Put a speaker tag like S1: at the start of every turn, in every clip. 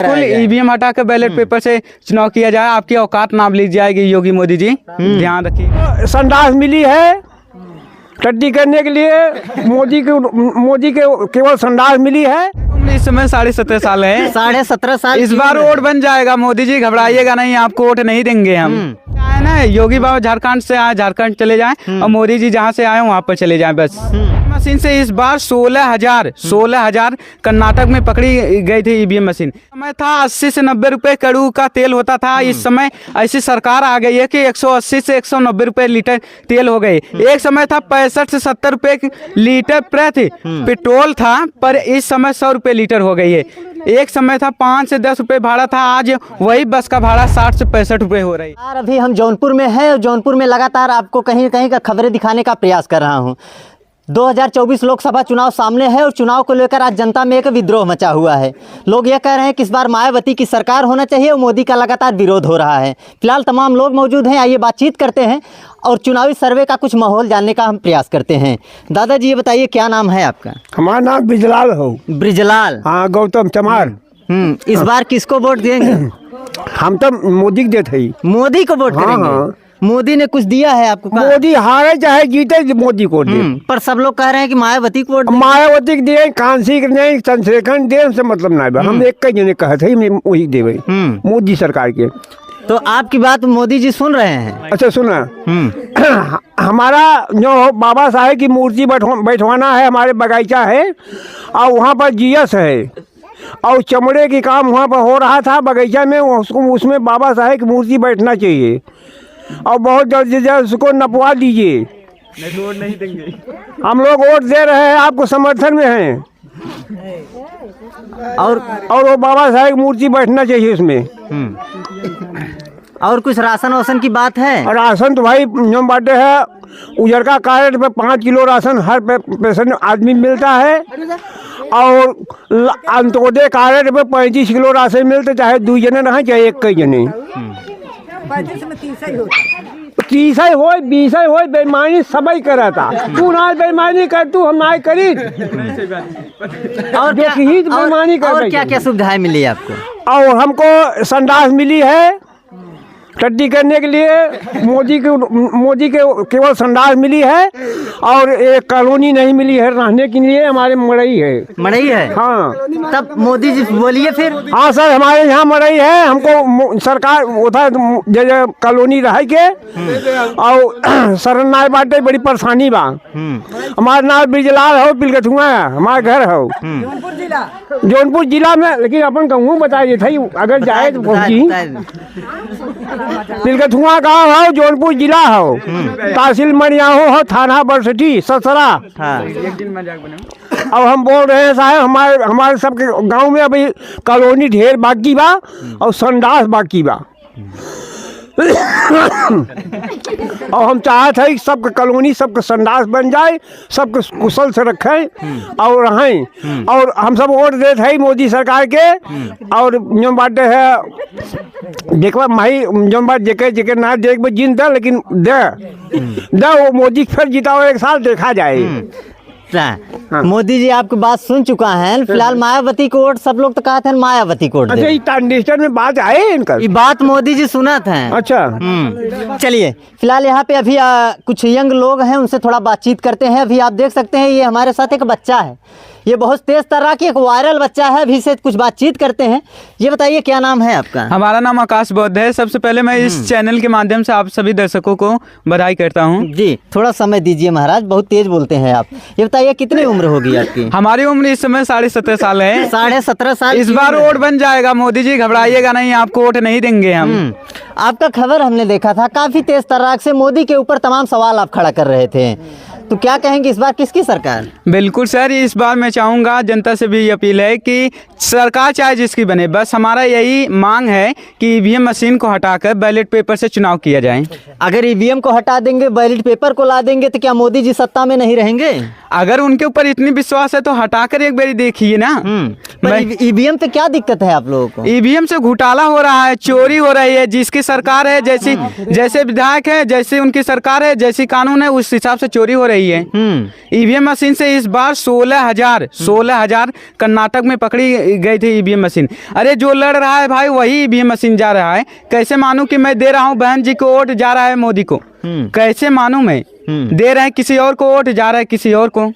S1: कुल ईवीएम हटा कर बैलेट पेपर से चुनाव किया जाए, आपकी औकात नाप ली जाएगी योगी मोदी जी, ध्यान रखिए।
S2: संडास मिली है टट्टी करने के लिए, मोदी के केवल संडास मिली है।
S1: इस समय 17.5 साल है,
S3: 17.5 साल
S1: इस बार वोट बन जाएगा मोदी जी, घबराइएगा नहीं, आपको वोट नहीं देंगे हम। आए ना योगी बाबा झारखंड से आए, झारखंड चले जाएं और मोदी जी जहां से आए वहां पर चले जाएं बस। मशीन से इस बार 16,000 कर्नाटक में पकड़ी गई थी ईवीएम मशीन। समय था 80 से 90 रुपए कड़ू का तेल होता था, इस समय ऐसी सरकार आ गई है कि 180 से 190 रुपए लीटर तेल हो गए। एक समय था 65 से 70 रुपए लीटर प्रति पेट्रोल था, पर इस समय 100 रुपए लीटर हो गई है। एक समय था 5 से 10 रुपए भाड़ा था, आज वही बस का भाड़ा 60 से 65 रुपए हो रही है।
S3: यार अभी हम जौनपुर में हैं और जौनपुर में लगातार आपको कहीं कहीं का खबरें दिखाने का प्रयास कर रहा हूं। 2024 लोकसभा चुनाव सामने है और चुनाव को लेकर आज जनता में एक विद्रोह मचा हुआ है। लोग ये कह रहे हैं कि इस बार मायावती की सरकार होना चाहिए और मोदी का लगातार विरोध हो रहा है। फिलहाल तमाम लोग मौजूद हैं, आइए बातचीत करते हैं और चुनावी सर्वे का कुछ माहौल जानने का हम प्रयास करते हैं। दादाजी ये बताइए क्या नाम है आपका?
S2: हमारा नाम ब्रिजलाल हो।
S3: ब्रिजलाल?
S2: हाँ, गौतम चमार।
S3: इस बार किसको वोट देंगे?
S2: हम तो मोदी के देते ही।
S3: मोदी को वोट करेंगे?
S2: हाँ।
S3: मोदी ने कुछ दिया है आपको?
S2: मोदी हारे चाहे जीते मोदी को दे।
S3: पर सब लोग कह रहे हैं कि मायावती को वोट देंगे।
S2: मायावती के दिए, कांसी के नहीं, चंद्रशेखर दे से मतलब ना। हम एक कई जने कहे थे वही देवे मोदी सरकार के।
S3: तो आपकी बात मोदी जी सुन रहे हैं?
S2: अच्छा सुना, हमारा जो बाबा साहेब की मूर्ति बैठवाना है, हमारे बगीचा है और वहाँ पर जीएस है और चमड़े की काम वहाँ पर हो रहा था बगीचा में, उसमें बाबा साहेब की मूर्ति बैठना चाहिए और बहुत जल्द से जल्द उसको नपवा दीजिए।
S1: वोट नहीं देंगे,
S2: हम लोग वोट दे रहे हैं, आपको समर्थन में हैं। और वो बाबा साहेब की मूर्ति बैठना चाहिए उसमें।
S3: और कुछ राशन वासन की बात है?
S2: राशन तो भाई जो बाटे है, उजरका कार्ड पे 5 किलो राशन हर पेशेंट आदमी मिलता है और अंत्योदय कार्ड पे 35 किलो राशन मिलते, चाहे 2 जने रहे चाहे एक कई जने। 30 हो 20 हो बेईमानी सबई करा था। तू ना बेईमानी कर, तू हम ना करी।
S3: और
S2: बेईमानी कर।
S3: और क्या क्या सुविधाएं मिली आपको?
S2: और हमको संडास मिली है टट्टी करने के लिए, मोदी के केवल संडास मिली है और एक कॉलोनी नहीं मिली है रहने के लिए। हमारे मड़ई है। मड़ई है? हाँ।
S3: तब मोदी जी बोलिए फिर।
S2: हाँ सर, हमारे यहाँ मड़ई है, हमको सरकार उधर कॉलोनी रह के और शरण नाय बाटे बड़ी परेशानी बा। हमारा नाम ब्रिजलाल हो, पिलकथुआ हमारा घर हो, जौनपुर जिला में। लेकिन अपन कहूँ बताइए था अगर जाए तो पहुँची। पिलकथुआ गाँव हो, जौनपुर जिला हो, तहसील मनियाहो हो, थाना बरसठी ससरा। अब हम बोल रहे हैं साहब, हमारे सबके गांव में अभी कॉलोनी ढेर बाकी बा और संडास बाकी बा। और हम चाहते हैं कि सबके कॉलोनी सबके संडास बन जाए, सबके कुशल से रखें और रहें। और हम सब वोट देते हैं मोदी सरकार के। और जो बात है देखो माही, जो बात जेके ना देख जिन दे, लेकिन दे वो मोदी फिर जिताओ एक साल देखा जाए।
S3: हाँ। मोदी जी आपकी बात सुन चुका है। फिलहाल मायावती को वोट सब लोग तो कहते हैं मायावती को वोट।
S2: अच्छा, में बात आए इनका,
S3: ये बात मोदी जी सुना था।
S2: अच्छा
S3: चलिए फिलहाल यहाँ पे अभी कुछ यंग लोग हैं, उनसे थोड़ा बातचीत करते हैं। अभी आप देख सकते हैं ये हमारे साथ एक बच्चा है, ये बहुत तेज तरह की एक वायरल बच्चा है। अभी से कुछ बातचीत करते हैं। ये बताइए क्या नाम है आपका?
S1: हमारा नाम आकाश बौद्ध है। सबसे पहले मैं इस चैनल के माध्यम से आप सभी दर्शकों को बधाई करता हूँ।
S3: जी थोड़ा समय दीजिए महाराज, बहुत तेज बोलते हैं आप। ये बताइए कितनी उम्र होगी आपकी?
S1: हमारी उम्र इस समय 17.5 साल है।
S3: 17.5 साल।
S1: इस बार वोट बन जाएगा मोदी जी, घबराइएगा नहीं, आपको वोट नहीं देंगे हम।
S3: आपका खबर हमने देखा था, काफी तेज तर्राक से मोदी के ऊपर तमाम सवाल आप खड़ा कर रहे थे, तो क्या कहेंगे इस बार किसकी सरकार?
S1: बिल्कुल सर, इस बार मैं चाहूँगा, जनता से भी अपील है कि सरकार चाहे जिसकी बने, बस हमारा यही मांग है कि ईवीएम मशीन को हटाकर बैलेट पेपर से चुनाव किया जाए।
S3: अगर ईवीएम को हटा देंगे, बैलेट पेपर को ला देंगे, तो क्या मोदी जी सत्ता में नहीं रहेंगे?
S1: अगर उनके ऊपर इतनी विश्वास है तो हटाकर एक बार देखिए ना।
S3: ईवीएम पे क्या दिक्कत है आप लोगों को?
S1: ईवीएम से घोटाला हो रहा है, चोरी हो रही है। जिसकी सरकार है, जैसे विधायक है, जैसे उनकी सरकार है, जैसी कानून है, उस हिसाब से चोरी हो रही है। गई है। ईवीएम मशीन से इस बार 16,000 कर्नाटक में पकड़ी गई थी ईवीएम मशीन। अरे जो लड़ रहा है भाई वही ईवीएम मशीन जा रहा है। कैसे मानूं कि मैं दे रहा हूं बहन जी को वोट, जा रहा है मोदी को? कैसे मानूं मैं? दे रहे हैं किसी और को वोट, जा रहा है किसी और को।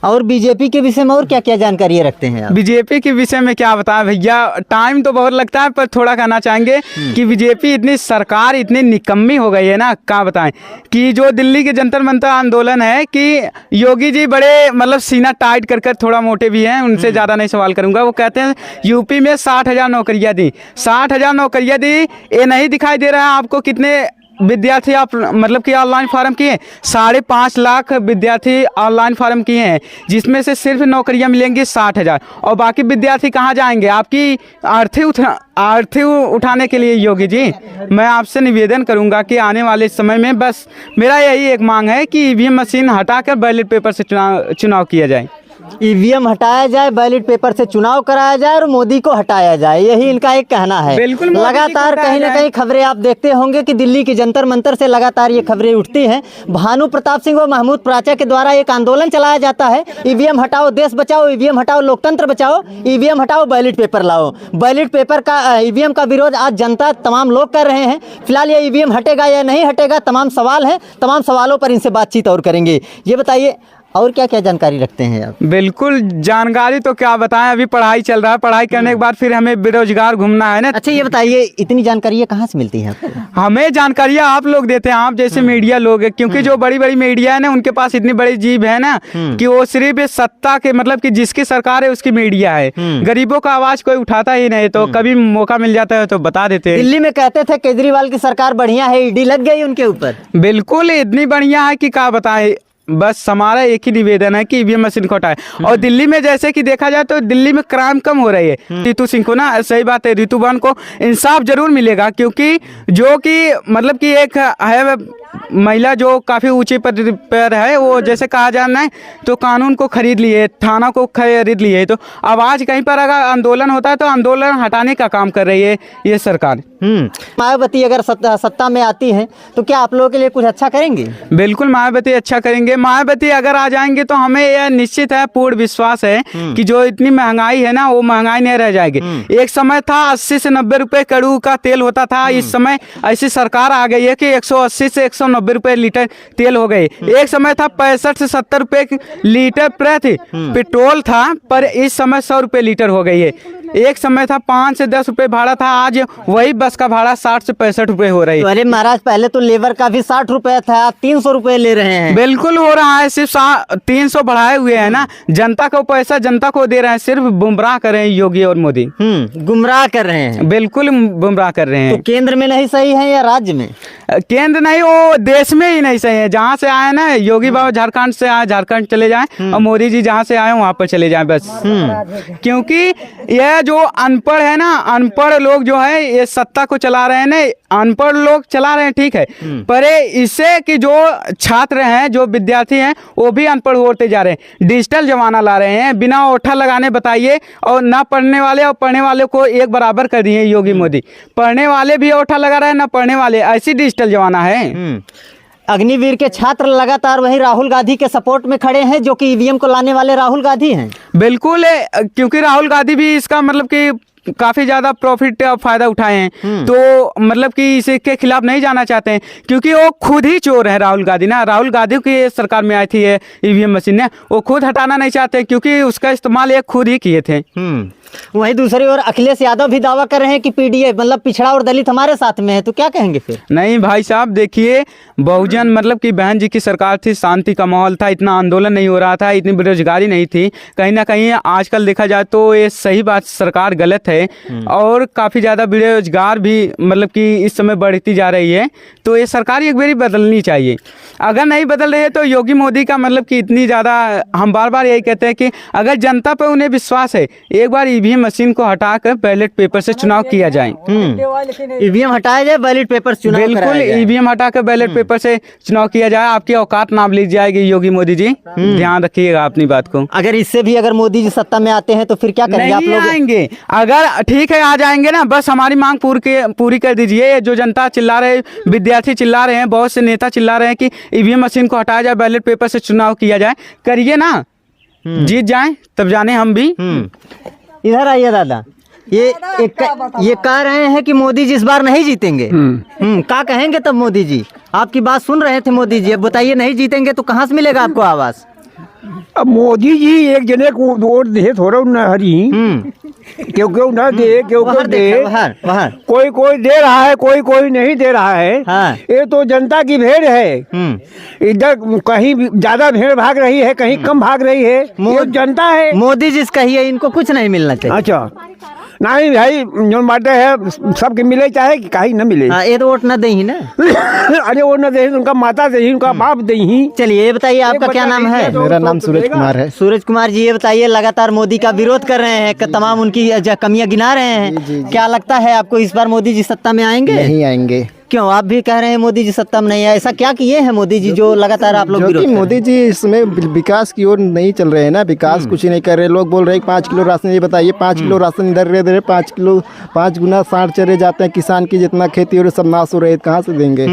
S3: और बीजेपी के विषय में और क्या क्या जानकारी रखते हैं आप?
S1: बीजेपी के विषय में क्या बताएं भैया, टाइम तो बहुत लगता है, पर थोड़ा कहना चाहेंगे कि बीजेपी इतनी सरकार इतनी निकम्मी हो गई है ना, क्या बताएं कि जो दिल्ली के जंतर मंतर आंदोलन है कि योगी जी बड़े मतलब सीना टाइट कर थोड़ा मोटे भी हैं, उनसे ज़्यादा नहीं सवाल करूंगा। वो कहते हैं यूपी में 60,000 नौकरियाँ दी, 60,000 नौकरियाँ दी। ये नहीं दिखाई दे रहा है आपको कितने विद्यार्थी आप मतलब कि ऑनलाइन फॉर्म किए? 5.5 लाख विद्यार्थी ऑनलाइन फॉर्म किए हैं, जिसमें से सिर्फ नौकरियां मिलेंगी 60,000, और बाकी विद्यार्थी कहां जाएंगे? आपकी आर्थी उठाने के लिए। योगी जी, मैं आपसे निवेदन करूंगा कि आने वाले समय में बस मेरा यही एक मांग है कि ईवीएम मशीन हटाकर बैलेट पेपर से चुनाव किया जाए।
S3: ईवीएम हटाया जाए, बैलेट पेपर से चुनाव कराया जाए और मोदी को हटाया जाए, यही इनका एक कहना है।
S1: बिल्कुल,
S3: लगातार कहीं ना कहीं खबरें आप देखते होंगे कि दिल्ली के जंतर मंतर से लगातार ये खबरें उठती हैं। भानु प्रताप सिंह और महमूद प्राचा के द्वारा एक आंदोलन चलाया जाता है, ईवीएम हटाओ देश बचाओ, ईवीएम हटाओ लोकतंत्र बचाओ, ईवीएम हटाओ बैलेट पेपर लाओ। बैलेट पेपर का ईवीएम का विरोध आज जनता तमाम लोग कर रहे हैं। फिलहाल ये ईवीएम हटेगा या नहीं हटेगा, तमाम सवाल हैं, तमाम सवालों पर इनसे बातचीत और करेंगे। ये बताइए और क्या क्या जानकारी रखते हैं आप?
S1: बिल्कुल, जानकारी तो क्या बताएं, अभी पढ़ाई चल रहा है, पढ़ाई करने के बाद फिर हमें बेरोजगार घूमना है ना।
S3: अच्छा ये बताइए, इतनी जानकारी कहाँ से मिलती है आपको?
S1: हमें जानकारियाँ आप लोग देते हैं, आप जैसे मीडिया लोग हैं, क्योंकि जो बड़ी बड़ी मीडिया है ना, उनके पास इतनी बड़ी जीभ है ना कि वो सिर्फ सत्ता के मतलब कि जिसकी सरकार है उसकी मीडिया है, गरीबों का आवाज कोई उठाता ही नहीं। तो कभी मौका मिल जाता है तो बता देते हैं।
S3: दिल्ली में कहते थे केजरीवाल की सरकार बढ़िया है, ईडी लग गई उनके ऊपर।
S1: बिल्कुल इतनी बढ़िया है कि क्या बताएं। बस हमारा एक ही निवेदन है कि ईवीएम मशीन को हटाए। और दिल्ली में जैसे कि देखा जाए तो दिल्ली में क्राइम कम हो रही है। रितु सिंह को ना, सही बात है, रितु बहन को इंसाफ जरूर मिलेगा, क्योंकि जो कि मतलब कि एक है महिला जो काफ़ी ऊंचे पद पर है, वो जैसे कहा जाना है तो कानून को खरीद लिए, थाना को खरीद लिए। तो आवाज़ कहीं पर अगर आंदोलन होता है तो आंदोलन हटाने का काम कर रही है ये सरकार।
S3: मायावती अगर सत्ता में आती है तो क्या आप लोगों के लिए कुछ अच्छा करेंगे?
S1: बिल्कुल मायावती अच्छा करेंगे। मायावती अगर आ जाएंगे तो हमें यह निश्चित है, पूर्ण विश्वास है कि जो इतनी महंगाई है ना, वो महंगाई नहीं रह जाएगी। एक समय था 80 से 90 रुपए कड़ू का तेल होता था, इस समय ऐसी सरकार आ गई है कि 180 से 190 रुपए लीटर तेल हो गए। एक समय था 65 से 70 रुपए लीटर प्रति पेट्रोल था, पर इस समय 100 रुपए लीटर हो गई है। एक समय था 5 से 10 रुपए भाड़ा था, आज वही बस का भाड़ा 60 से 65 रुपए हो रही है।
S3: अरे महाराज, पहले तो लेबर का भी 60 रुपए था, आप 300 रुपए ले रहे हैं।
S1: बिल्कुल हो रहा है, सिर्फ 300 बढ़ाए हुए हैं ना। जनता को पैसा जनता को दे रहे हैं, सिर्फ गुमराह कर रहे हैं योगी और मोदी।
S3: गुमराह कर रहे हैं,
S1: बिल्कुल गुमराह कर रहे हैं।
S3: तो केंद्र में नहीं सही है या राज्य में?
S1: केंद्र नहीं, वो देश में ही नहीं सही है। जहाँ से आए ना, योगी बाबा झारखंड से आए, झारखंड चले जाएं, और मोदी जी जहाँ से आए वहाँ पर चले जाएं बस। क्योंकि यह जो अनपढ़ है ना, अनपढ़ लोग जो है ये सत्ता को चला रहे हैं ना, अनपढ़ लोग चला रहे हैं, ठीक है, पर इससे कि जो छात्र हैं, जो विद्यार्थी हैं, वो भी अनपढ़ होते जा रहे हैं। डिजिटल जमाना ला रहे हैं, बिना ओठा लगाने बताइए, और ना पढ़ने वाले और पढ़ने वाले को एक बराबर कर दिए योगी मोदी। पढ़ने वाले भी ओठा लगा रहे हैं, ना पढ़ने वाले, ऐसी डिजिटल जमाना है।
S3: अग्निवीर के छात्र लगातार वहीं राहुल गांधी के सपोर्ट में खड़े हैं, जो कि ईवीएम को लाने वाले राहुल गांधी हैं।
S1: बिल्कुल, क्योंकि राहुल गांधी भी इसका मतलब कि काफी ज्यादा प्रॉफिट और फायदा उठाए हैं, तो मतलब कि इसके खिलाफ नहीं जाना चाहते हैं, क्योंकि वो खुद ही चोर है राहुल गांधी ना। राहुल गांधी की सरकार में आई थी ये ईवीएम मशीन ने, वो खुद हटाना नहीं चाहते, क्योंकि उसका इस्तेमाल ये खुद ही किए थे।
S3: वहीं दूसरी ओर अखिलेश यादव भी दावा कर रहे हैं कि पीडीए मतलब पिछड़ा और दलित हमारे साथ में है, तो क्या कहेंगे फिर?
S1: नहीं भाई साहब, देखिए, बहुजन मतलब कि बहन जी की सरकार थी, शांति का माहौल था, इतना आंदोलन नहीं हो रहा था, इतनी बेरोजगारी नहीं थी। कहीं ना कहीं आजकल देखा जाए तो ये सही बात, सरकार गलत है, और काफ़ी ज़्यादा बेरोजगार भी मतलब कि इस समय बढ़ती जा रही है। तो ये सरकार एक बारी बदलनी चाहिए। अगर नहीं बदल रही है तो योगी मोदी का मतलब कि इतनी ज़्यादा, हम बार बार यही कहते हैं कि अगर जनता पर उन्हें विश्वास है, एक बार ईवीएम मशीन को हटाकर बैलेट पेपर से चुनाव किया जाए।
S3: ईवीएम हटाया जाए, बैलेट पेपर से चुनाव कराया जाए।
S1: बिल्कुल, ईवीएम हटाकर बैलेट पेपर से चुनाव किया जाए। आपकी औकात नाप ली जाएगी योगी मोदी जी, ध्यान रखिएगा अपनी बात को।
S3: अगर इससे भी अगर मोदी जी सत्ता में आते हैं तो फिर क्या करेंगे आप लोग?
S1: आएंगे, अगर अगर ठीक है आ जाएंगे ना, बस हमारी मांग पूरी कर दीजिए। जो जनता चिल्ला रहे, विद्यार्थी चिल्ला रहे हैं, बहुत से नेता चिल्ला रहे हैं कि ईवीएम मशीन को हटाया जाए, बैलेट पेपर से चुनाव किया जाए, करिए ना, जीत जाए तब जाने हम भी।
S3: इधर आइए दादा, ये कह रहे हैं कि मोदी जी इस बार नहीं जीतेंगे। क्या कहेंगे तब मोदी जी? आपकी बात सुन रहे थे मोदी जी, अब बताइए नहीं जीतेंगे तो कहाँ से मिलेगा आपको आवास?
S2: अब मोदी जी एक जने को वोट दे थोड़ा न हरी, क्यों क्यों न दे, क्यों दे, कोई दे रहा है, कोई नहीं दे रहा है।
S3: हाँ।
S2: ये तो जनता की भीड़ है। इधर कहीं ज्यादा भीड़ भाग रही है, कहीं कम भाग रही है, ये जनता है।
S3: मोदी जी कहिए इनको कुछ नहीं मिलना चाहिए।
S2: अच्छा नहीं भाई, जो बातें है सबके मिले, चाहे कि कहीं न मिले।
S3: ये तो वोट न दे ही ना।
S2: अरे वो न दे, उनका माता दे, उनका बाप दे ही।
S3: चलिए ये बताइए आपका क्या नाम है?
S4: मेरा नाम सूरज कुमार है।
S3: सूरज कुमार जी, ये बताइए लगातार मोदी का विरोध कर रहे हैं, तमाम उनकी कमियां गिना रहे हैं, क्या लगता है आपको इस बार मोदी जी सत्ता में आएंगे?
S4: नहीं आएंगे।
S3: क्यों? आप भी कह रहे हैं मोदी जी सत्ता में नहीं आए, ऐसा क्या किए हैं मोदी जी जो लगातार आप लोग विरोध कर रहे हैं?
S4: मोदी जी इसमें विकास की ओर नहीं चल रहे हैं ना, विकास कुछ नहीं कर रहे। लोग बोल रहे हैं 5 किलो राशन, ये बताइए 5 किलो राशन इधर दे रहे, 5 गुना साढ़ चले जाते हैं, किसान की जितना खेती हो रही सब नाश हो रही है, कहाँ से देंगे?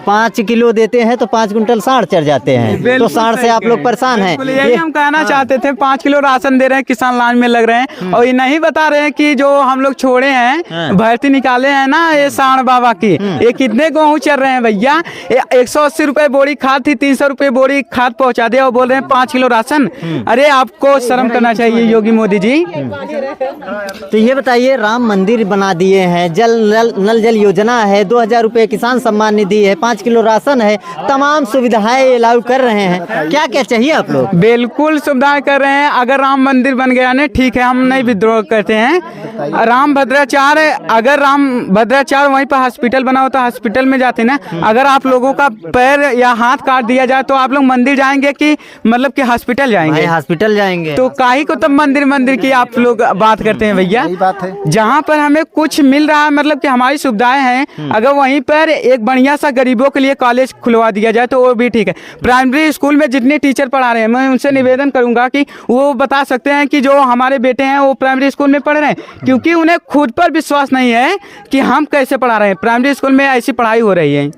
S3: 5 किलो देते हैं तो 5 कुंटल साढ़ चढ़ जाते हैं, तो साढ़ से आप लोग परेशान हैं।
S1: यही हम कहना चाहते थे, 5 किलो राशन दे रहे हैं, किसान लाइन में लग रहे हैं, और ये नहीं बता रहे हैं कि जो हम लोग छोड़े हैं, भर्ती निकाले हैं ना, ये सांड बाबा की, ये कितने गेहूँ चल रहे हैं भैया? 180 रुपए बोरी खाद थी, 300 रुपए बोरी खाद पहुँचा दिया और बोल रहे हैं 5 किलो राशन। अरे आपको शर्म करना चाहिए योगी मोदी जी।
S3: तो ये बताइए, राम मंदिर बना दिए हैं, नल जल योजना है, 2000 रुपए किसान सम्मान निधि है, 5 किलो राशन है, तमाम सुविधाएं लागू कर रहे हैं, क्या क्या चाहिए आप लोग?
S1: बिल्कुल सुविधाएं कर रहे हैं। अगर राम मंदिर बन गया ना, ठीक है, हम नहीं विद्रोह करते हैं। राम भद्राचार्य, अगर राम भद्राचार्य वहीं पर हॉस्पिटल बना होता, हॉस्पिटल में जाते ना, अगर आप लोगों का पैर या हाथ काट दिया जाए तो आप लोग मंदिर जाएंगे कि मतलब कि हॉस्पिटल जाएंगे?
S3: हॉस्पिटल जाएंगे।
S1: तो काहे को तब मंदिर की आप लोग बात करते हैं भैया?
S4: बात है
S1: जहाँ पर हमें कुछ मिल रहा है, मतलब कि हमारी सुविधाएं हैं, अगर वहीं पर एक बढ़िया सा गरीबों के लिए कॉलेज खुलवा दिया जाए तो वो भी ठीक है। प्राइमरी स्कूल में जितने टीचर पढ़ा रहे हैं, मैं उनसे निवेदन करूंगा कि वो बता सकते हैं कि जो हमारे बेटे हैं वो प्राइमरी स्कूल में पढ़ रहे हैं, क्योंकि उन्हें खुद पर विश्वास नहीं है कि हम कैसे पढ़ा रहे हैं। प्राइमरी स्कूल में ऐसी पढ़ाई हो रही है।